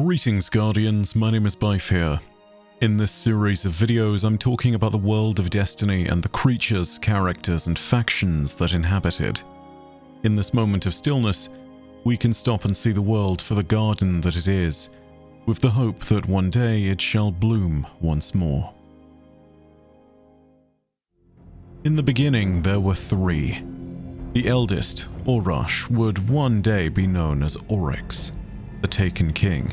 Greetings Guardians, my name is Bife here. In this series of videos I'm talking about the world of Destiny and the creatures, characters and factions that inhabit it. In this moment of stillness, we can stop and see the world for the garden that it is, with the hope that one day it shall bloom once more. In the beginning there were three. The eldest, Orash, would one day be known as Oryx, the Taken King.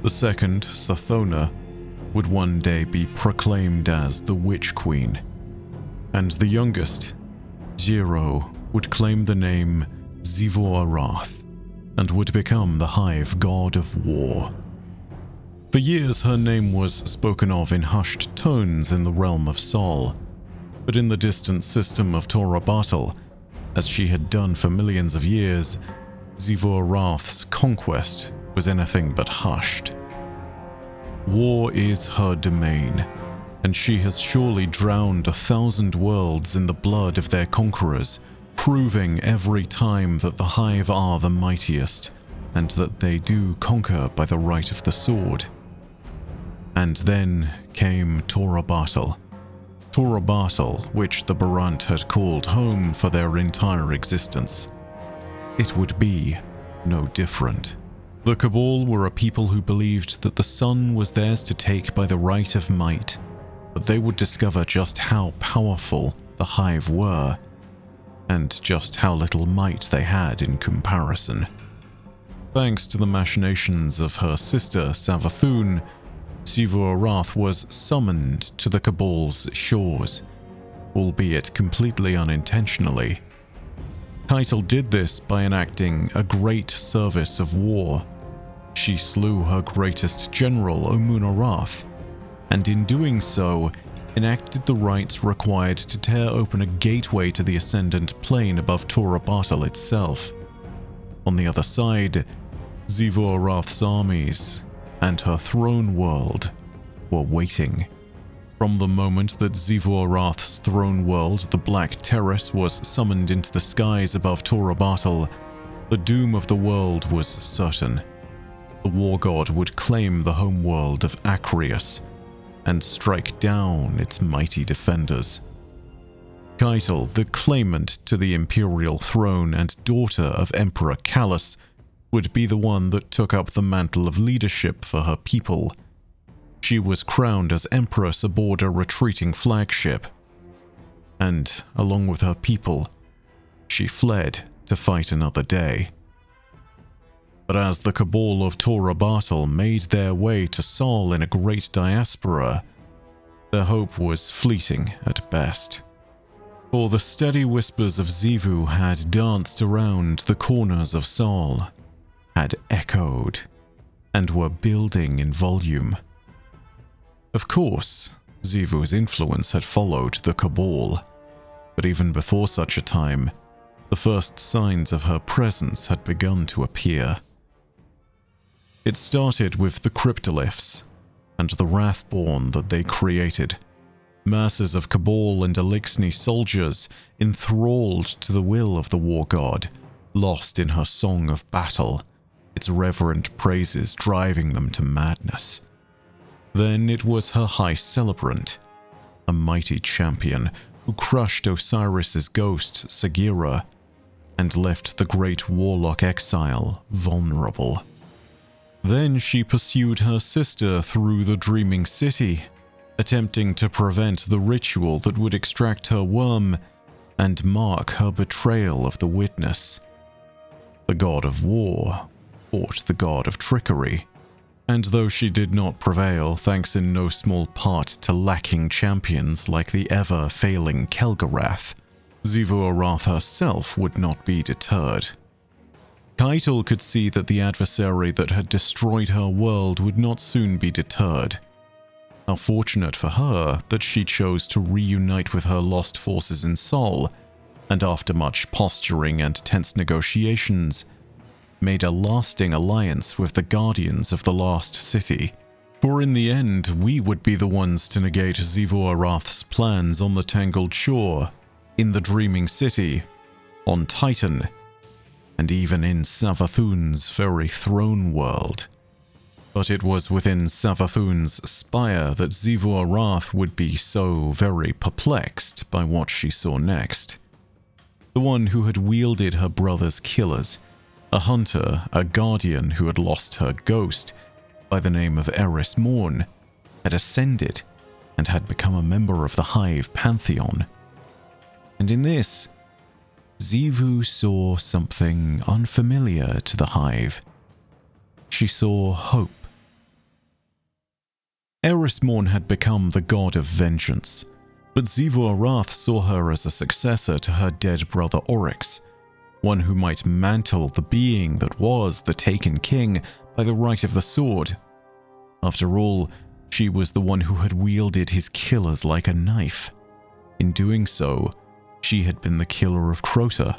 The second, Sathona, would one day be proclaimed as the Witch Queen. And the youngest, Zero, would claim the name Xivu Arath, and would become the Hive God of War. For years her name was spoken of in hushed tones in the realm of Sol, but in the distant system of Torobatl, as she had done for millions of years, Xivu Arath's conquest was anything but hushed. War is her domain, and she has surely drowned 1,000 worlds in the blood of their conquerors, proving every time that the Hive are the mightiest, and that they do conquer by the right of the sword. And then came Torobatl. Torobatl, which the Barant had called home for their entire existence. It would be no different. The Cabal were a people who believed that the sun was theirs to take by the right of might, but they would discover just how powerful the Hive were, and just how little might they had in comparison. Thanks to the machinations of her sister Savathun, Xivu Arath was summoned to the Cabal's shores, albeit completely unintentionally. Keitel did this by enacting a great service of war. She slew her greatest general, Omun Arath, and in doing so, enacted the rites required to tear open a gateway to the Ascendant Plane above Torobatl itself. On the other side, Xivu Arath's armies and her throne world were waiting. From the moment that Xivu Arath's throne world, the Black Terrace, was summoned into the skies above Torobatl, the doom of the world was certain. The war god would claim the homeworld of Acreus and strike down its mighty defenders. Keitel, the claimant to the imperial throne and daughter of Emperor Callus, would be the one that took up the mantle of leadership for her people. She was crowned as Empress aboard a retreating flagship, and, along with her people, she fled to fight another day. But as the Cabal of Torobatl made their way to Sol in a great diaspora, their hope was fleeting at best. For the steady whispers of Xivu had danced around the corners of Sol, had echoed, and were building in volume. Of course, Xivu's influence had followed the Cabal, but even before such a time, the first signs of her presence had begun to appear. It started with the cryptoliths, and the Wrathborn that they created, masses of Cabal and Elixni soldiers enthralled to the will of the war god, lost in her song of battle, its reverent praises driving them to madness. Then it was her high celebrant, a mighty champion who crushed Osiris's ghost, Sagira, and left the great warlock exile vulnerable. Then she pursued her sister through the Dreaming City, attempting to prevent the ritual that would extract her worm and mark her betrayal of the witness. The god of war fought the god of trickery, and though she did not prevail, thanks in no small part to lacking champions like the ever-failing Kelgarath, Xivu Arath herself would not be deterred. Keitel could see that the adversary that had destroyed her world would not soon be deterred. How fortunate for her that she chose to reunite with her lost forces in Sol, and after much posturing and tense negotiations, made a lasting alliance with the Guardians of the Lost City. For in the end, we would be the ones to negate Xivu Arath's plans on the Tangled Shore, in the Dreaming City, on Titan, and even in Savathun's very throne world. But it was within Savathun's spire that Xivu Arath would be so very perplexed by what she saw next. The one who had wielded her brother's killers, a hunter, a guardian who had lost her ghost by the name of Eris Morn, had ascended and had become a member of the Hive Pantheon. And in this, Xivu saw something unfamiliar to the Hive. She saw hope. Eris Morn had become the god of vengeance, but Xivu Arath saw her as a successor to her dead brother Oryx, one who might mantle the being that was the Taken King by the right of the sword. After all, she was the one who had wielded his killers like a knife. In doing so, she had been the killer of Crota,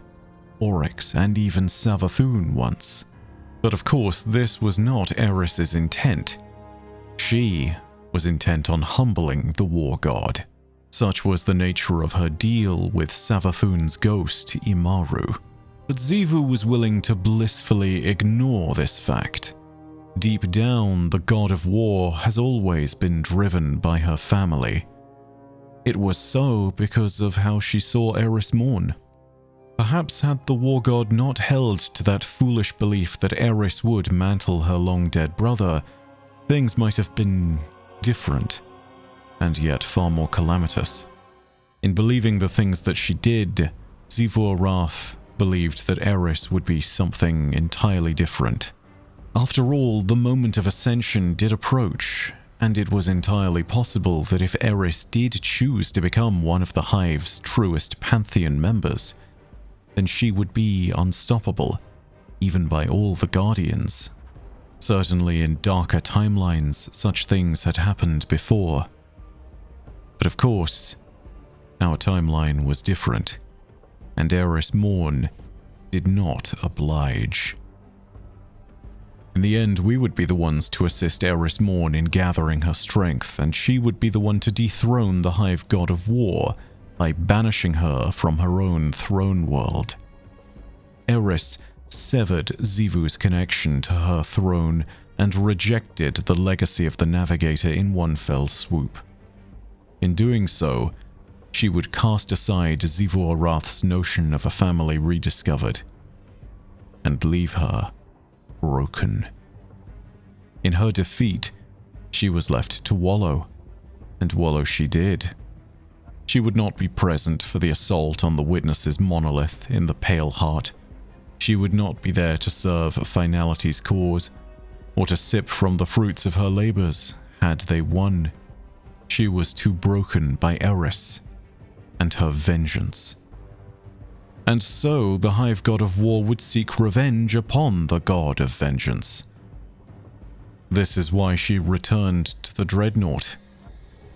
Oryx, and even Savathun once. But of course, this was not Eris's intent. She was intent on humbling the war god. Such was the nature of her deal with Savathun's ghost, Imaru. But Xivu was willing to blissfully ignore this fact. Deep down, the god of war has always been driven by her family. It was so because of how she saw Eris Morn. Perhaps had the war god not held to that foolish belief that Eris would mantle her long-dead brother, things might have been different, and yet far more calamitous. In believing the things that she did, Xivu Arath believed that Eris would be something entirely different. After all, the moment of ascension did approach, and it was entirely possible that if Eris did choose to become one of the Hive's truest Pantheon members, then she would be unstoppable, even by all the Guardians. Certainly in darker timelines, such things had happened before. But of course, our timeline was different, and Eris Morn did not oblige. In the end, we would be the ones to assist Eris Morn in gathering her strength, and she would be the one to dethrone the Hive God of War by banishing her from her own throne world. Eris severed Xivu's connection to her throne and rejected the legacy of the Navigator in one fell swoop. In doing so, she would cast aside Xivu Arath's notion of a family rediscovered, and leave her broken. In her defeat, she was left to wallow, and wallow she did. She would not be present for the assault on the Witness's monolith in the Pale Heart. She would not be there to serve Finality's cause, or to sip from the fruits of her labors, had they won. She was too broken by Eris and her vengeance. And so the Hive God of War would seek revenge upon the God of Vengeance. This is why she returned to the Dreadnaught,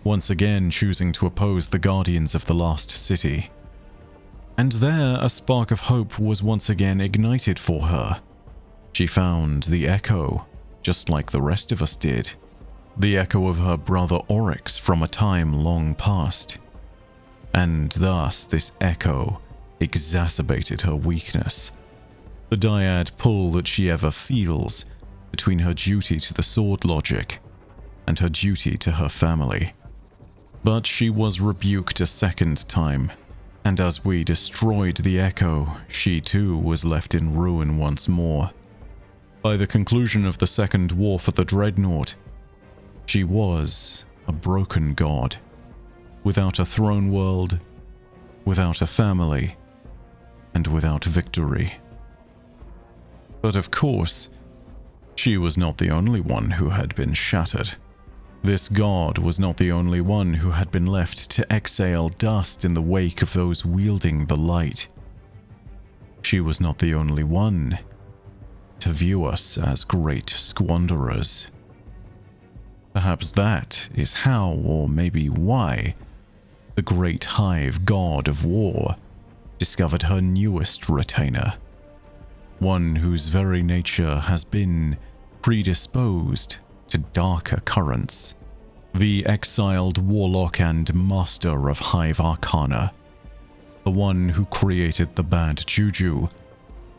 once again choosing to oppose the Guardians of the Lost City. And there a spark of hope was once again ignited for her. She found the echo, just like the rest of us did. The echo of her brother Oryx from a time long past. And thus this echo exacerbated her weakness, the dyad pull that she ever feels between her duty to the sword logic and her duty to her family. But she was rebuked a second time, and as we destroyed the echo, she too was left in ruin once more. By the conclusion of the Second War for the Dreadnought, she was a broken god, without a throne world, without a family, and without victory. But of course, she was not the only one who had been shattered. This god was not the only one who had been left to exhale dust in the wake of those wielding the light. She was not the only one to view us as great squanderers. Perhaps that is how, or maybe why, the great Hive God of War discovered her newest retainer, one whose very nature has been predisposed to darker currents, the exiled warlock and master of Hive Arcana, the one who created the bad juju,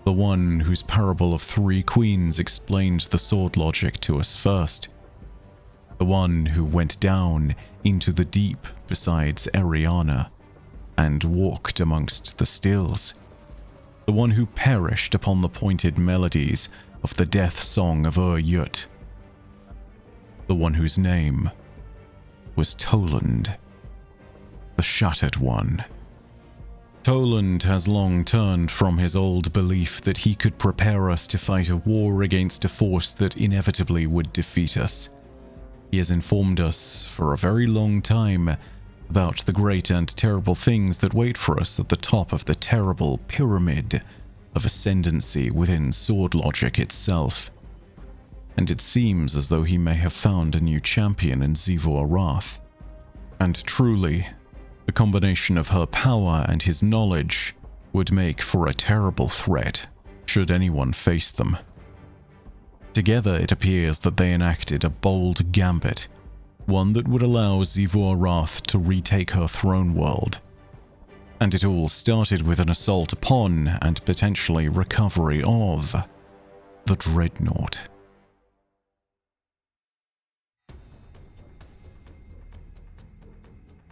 The one whose parable of 3 queens explained the sword logic to us first. The one who went down into the deep besides Eriana and walked amongst the stills. The one who perished upon the pointed melodies of the death song of Yut. The one whose name was Toland, the Shattered One. Toland has long turned from his old belief that he could prepare us to fight a war against a force that inevitably would defeat us. He has informed us for a very long time about the great and terrible things that wait for us at the top of the terrible pyramid of ascendancy within sword logic itself. And it seems as though he may have found a new champion in Xivu Arath. And truly, the combination of her power and his knowledge would make for a terrible threat, should anyone face them. Together it appears that they enacted a bold gambit, one that would allow Xivu Arath to retake her throne world. And it all started with an assault upon, and potentially recovery of, the Dreadnaught.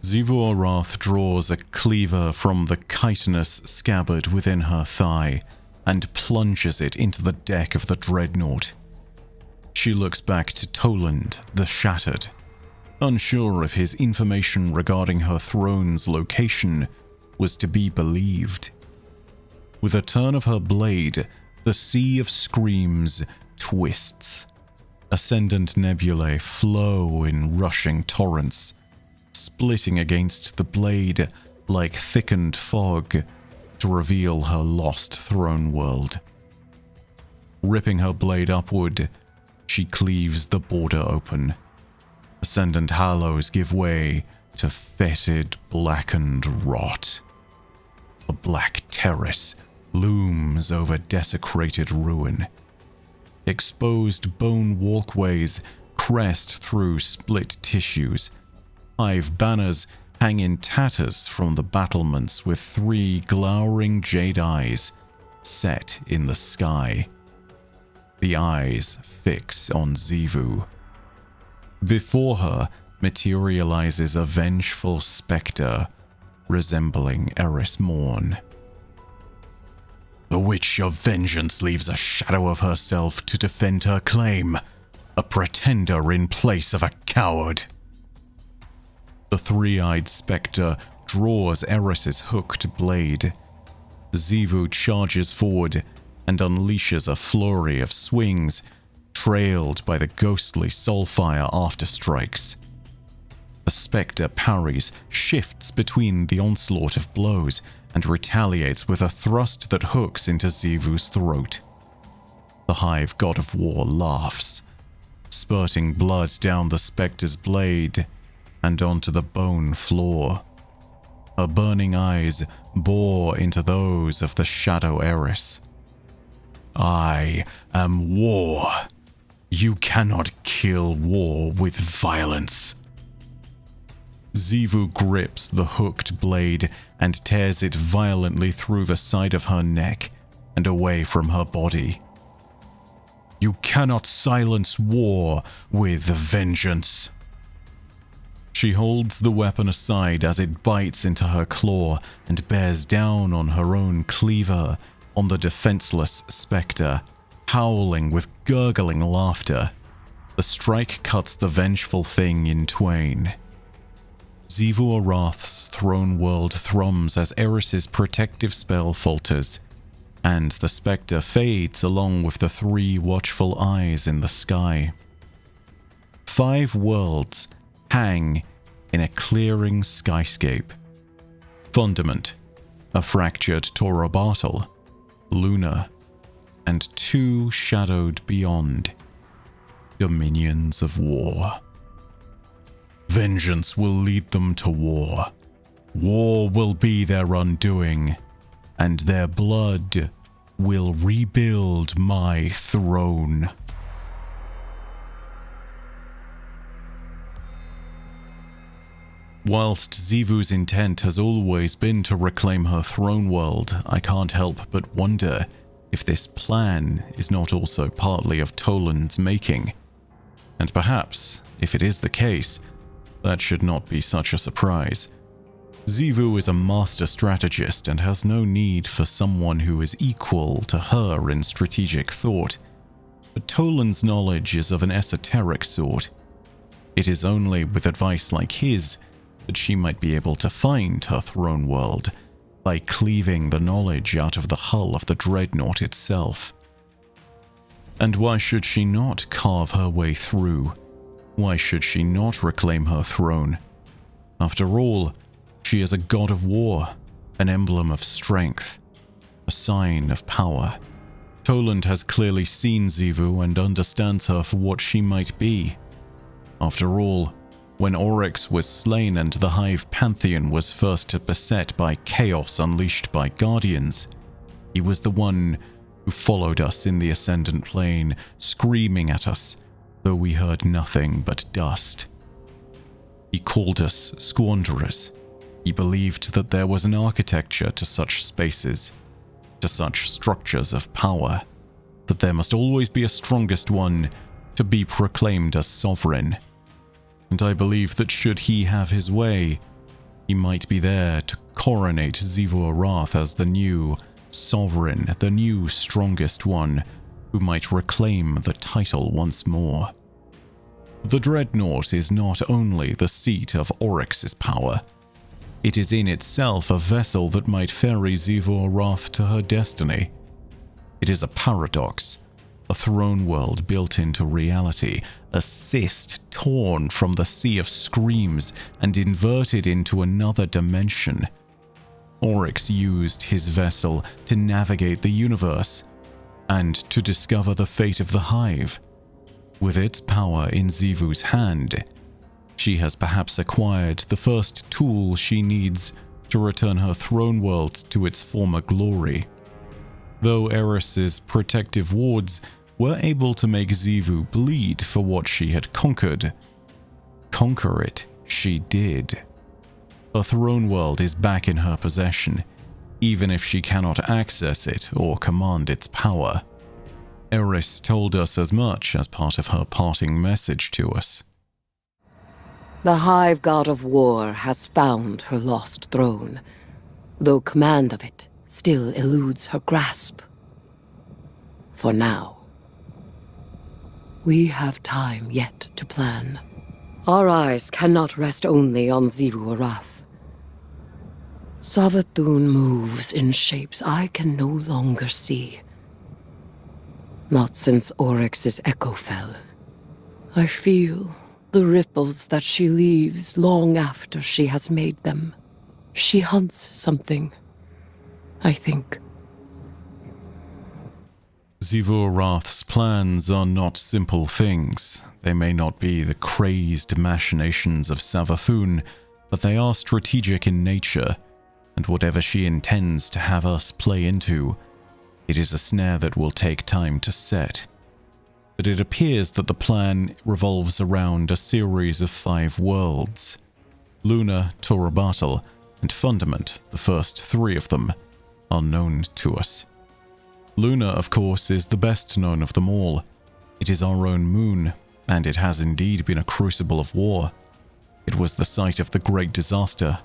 Xivu Arath draws a cleaver from the chitinous scabbard within her thigh and plunges it into the deck of the Dreadnaught. She looks back to Toland the Shattered, unsure if his information regarding her throne's location was to be believed. With a turn of her blade, the sea of screams twists. Ascendant nebulae flow in rushing torrents, splitting against the blade like thickened fog to reveal her lost throne world. Ripping her blade upward, she cleaves the border open. Ascendant hallows give way to fetid, blackened rot. A Black Terrace looms over desecrated ruin. Exposed bone walkways crest through split tissues. 5 banners hang in tatters from the battlements with 3 glowering jade eyes set in the sky. The eyes fix on Xivu. Before her materializes a vengeful spectre resembling Eris Morn. The Witch of Vengeance leaves a shadow of herself to defend her claim, a pretender in place of a coward. The 3-eyed spectre draws Eris's hooked blade. Xivu charges forward and unleashes a flurry of swings, trailed by the ghostly soulfire afterstrikes. The spectre parries, shifts between the onslaught of blows, and retaliates with a thrust that hooks into Xivu's throat. The Hive God of War laughs, spurting blood down the spectre's blade and onto the bone floor. Her burning eyes bore into those of the Shadow Eris. I am war. You cannot kill war with violence. Xivu grips the hooked blade and tears it violently through the side of her neck and away from her body. You cannot silence war with vengeance. She holds the weapon aside as it bites into her claw and bears down on her own cleaver on the defenseless spectre, howling with gurgling laughter. The strike cuts the vengeful thing in twain. Xivu Arath's throne world thrums as Eris's protective spell falters, and the spectre fades along with the 3 watchful eyes in the sky. 5 worlds hang in a clearing skyscape. Fundament, a fractured Torobatl, Luna, and 2 shadowed beyond, dominions of war. Vengeance will lead them to war. War will be their undoing, and their blood will rebuild my throne. Whilst Xivu's intent has always been to reclaim her throne world, I can't help but wonder if this plan is not also partly of Toland's making. And perhaps, if it is the case, that should not be such a surprise. Xivu is a master strategist and has no need for someone who is equal to her in strategic thought. But Toland's knowledge is of an esoteric sort. It is only with advice like his that she might be able to find her throne world, by cleaving the knowledge out of the hull of the Dreadnaught itself. And why should she not carve her way through? Why should she not reclaim her throne? After all, she is a god of war, an emblem of strength, a sign of power. Toland has clearly seen Xivu and understands her for what she might be. After all, when Oryx was slain and the Hive Pantheon was first beset by chaos unleashed by Guardians, he was the one who followed us in the Ascendant Plane, screaming at us, though we heard nothing but dust. He called us squanderers. He believed that there was an architecture to such spaces, to such structures of power, that there must always be a strongest one to be proclaimed as sovereign. And I believe that should he have his way, he might be there to coronate Xivu Arath as the new sovereign, the new strongest one, who might reclaim the title once more. The Dreadnaught is not only the seat of Oryx's power, it is in itself a vessel that might ferry Xivu Arath to her destiny. It is a paradox, a throne world built into reality, a cyst torn from the sea of screams and inverted into another dimension. Oryx used his vessel to navigate the universe and to discover the fate of the Hive. With its power in Xivu's hand, she has perhaps acquired the first tool she needs to return her throne world to its former glory. Though Eris's protective wards were able to make Xivu bleed for what she had conquered, conquer it she did. Her throne world is back in her possession, even if she cannot access it or command its power. Eris told us as much as part of her parting message to us. The Hive God of War has found her lost throne, though command of it still eludes her grasp. For now. We have time yet to plan. Our eyes cannot rest only on Xivu Arath. Savathun moves in shapes I can no longer see. Not since Oryx's echo fell. I feel the ripples that she leaves long after she has made them. She hunts something, I think. Xivu Arath's plans are not simple things. They may not be the crazed machinations of Savathun, but they are strategic in nature, and whatever she intends to have us play into, it is a snare that will take time to set. But it appears that the plan revolves around a series of 5 worlds. Luna, Torobatl, and Fundament, the first 3 of them, are known to us. Luna, of course, is the best known of them all. It is our own moon, and it has indeed been a crucible of war. It was the site of the Great Disaster,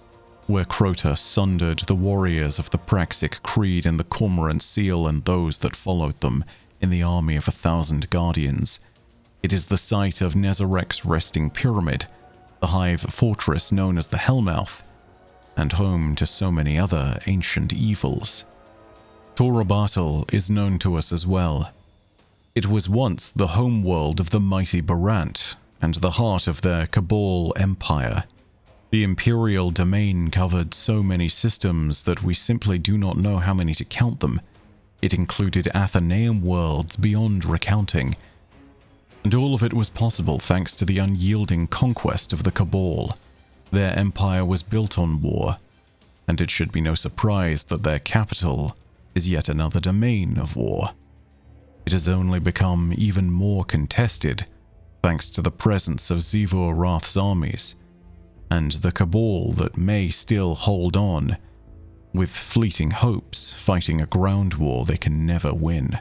where Crota sundered the warriors of the Praxic Creed and the Cormorant Seal and those that followed them in the army of 1,000 Guardians. It is the site of Nezarek's resting pyramid, the Hive fortress known as the Hellmouth, and home to so many other ancient evils. Torobatl is known to us as well. It was once the homeworld of the mighty Barant, and the heart of their Cabal Empire. The Imperial domain covered so many systems that we simply do not know how many to count them. It included Athenaeum worlds beyond recounting, and all of it was possible thanks to the unyielding conquest of the Cabal. Their empire was built on war, and it should be no surprise that their capital is yet another domain of war. It has only become even more contested thanks to the presence of Xivu Arath's armies, and the Cabal that may still hold on with fleeting hopes, fighting a ground war they can never win.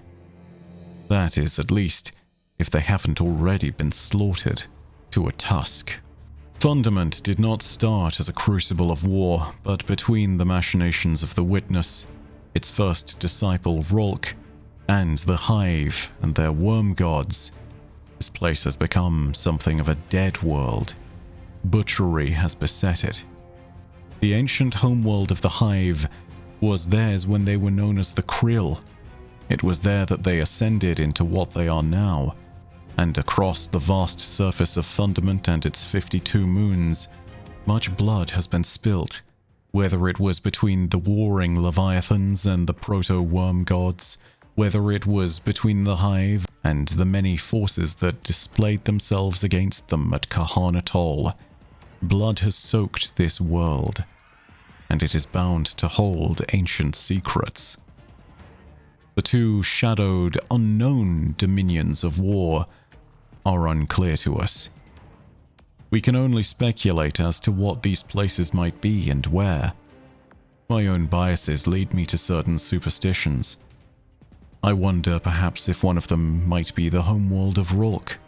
That is, at least, if they haven't already been slaughtered to a tusk. Fundament did not start as a crucible of war, but between the machinations of the Witness, its first disciple Rolk, and the Hive and their worm gods, this place has become something of a dead world. Butchery has beset it. The ancient homeworld of the Hive was theirs when they were known as the Krill. It was there that they ascended into what they are now, and across the vast surface of Fundament and its 52 moons, much blood has been spilt, whether it was between the warring Leviathans and the proto-worm gods, whether it was between the Hive and the many forces that displayed themselves against them at Kahana. Blood has soaked this world, and it is bound to hold ancient secrets. The two shadowed, unknown dominions of war are unclear to us. We can only speculate as to what these places might be and where. My own biases lead me to certain superstitions. I wonder perhaps if one of them might be the homeworld of Rolk,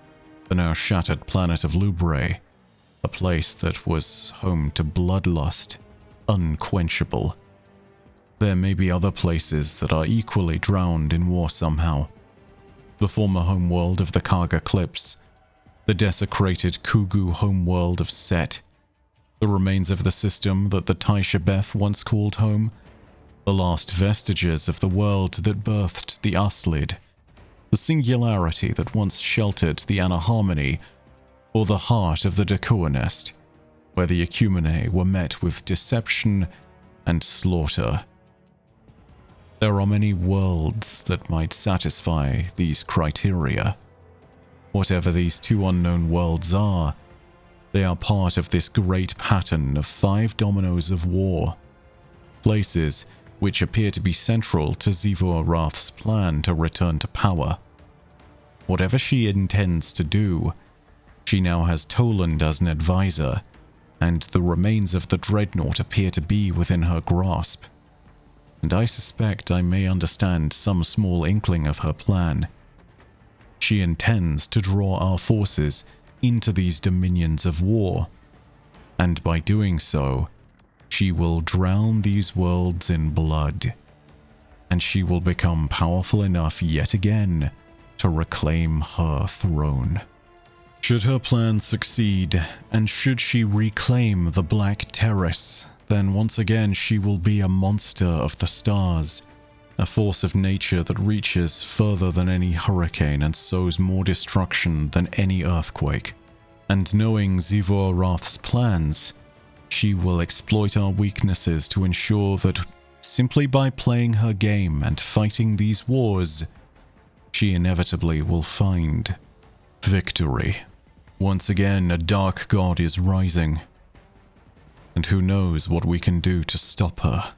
the now shattered planet of Lubre, a place that was home to bloodlust, unquenchable. There may be other places that are equally drowned in war somehow. The former homeworld of the Kaga Clips, the desecrated Kugu homeworld of Set, the remains of the system that the Taisha once called home, the last vestiges of the world that birthed the Uslid, the singularity that once sheltered the Anaharmony, or the heart of the Dakua Nest, where the Ecumene were met with deception and slaughter. There are many worlds that might satisfy these criteria. Whatever these two unknown worlds are, they are part of this great pattern of 5 dominoes of war, places which appear to be central to Xivu Arath's plan to return to power. Whatever she intends to do, she now has Toland as an advisor, and the remains of the Dreadnaught appear to be within her grasp. And I suspect I may understand some small inkling of her plan. She intends to draw our forces into these dominions of war, and by doing so, she will drown these worlds in blood, and she will become powerful enough yet again to reclaim her throne. Should her plan succeed, and should she reclaim the Black Terrace, then once again she will be a monster of the stars, a force of nature that reaches further than any hurricane and sows more destruction than any earthquake. And knowing Xivu Arath's plans, she will exploit our weaknesses to ensure that simply by playing her game and fighting these wars, she inevitably will find victory. Once again, a dark god is rising, and who knows what we can do to stop her.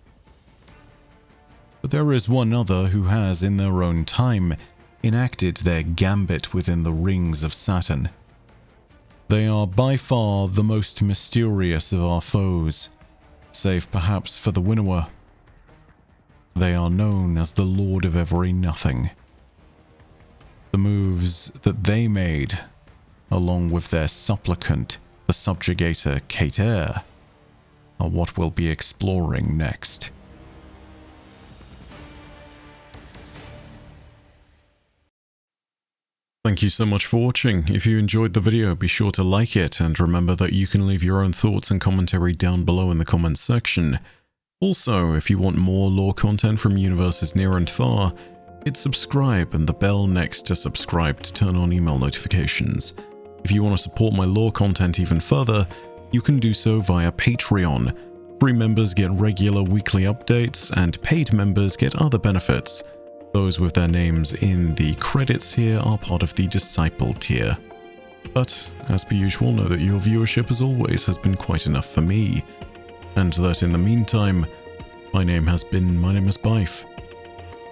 But there is one other who has, in their own time, enacted their gambit within the rings of Saturn. They are by far the most mysterious of our foes, save perhaps for the Winnower. They are known as the Lord of Every Nothing. The moves that they made, along with their supplicant, the subjugator Kater, are what we'll be exploring next. Thank you so much for watching. If you enjoyed the video, be sure to like it, and remember that you can leave your own thoughts and commentary down below in the comments section. Also, if you want more lore content from universes near and far, hit subscribe and the bell next to subscribe to turn on email notifications. If you want to support my lore content even further, you can do so via Patreon. Free members get regular weekly updates, and paid members get other benefits. Those with their names in the credits here are part of the Disciple tier. But, as per usual, know that your viewership as always has been quite enough for me, and that in the meantime, my name is Bife.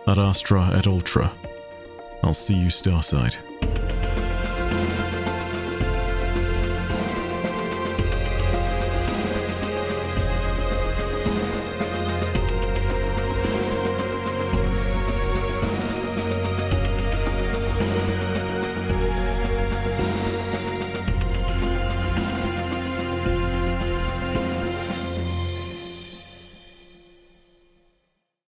Ad Astra et Ultra. I'll see you Starside.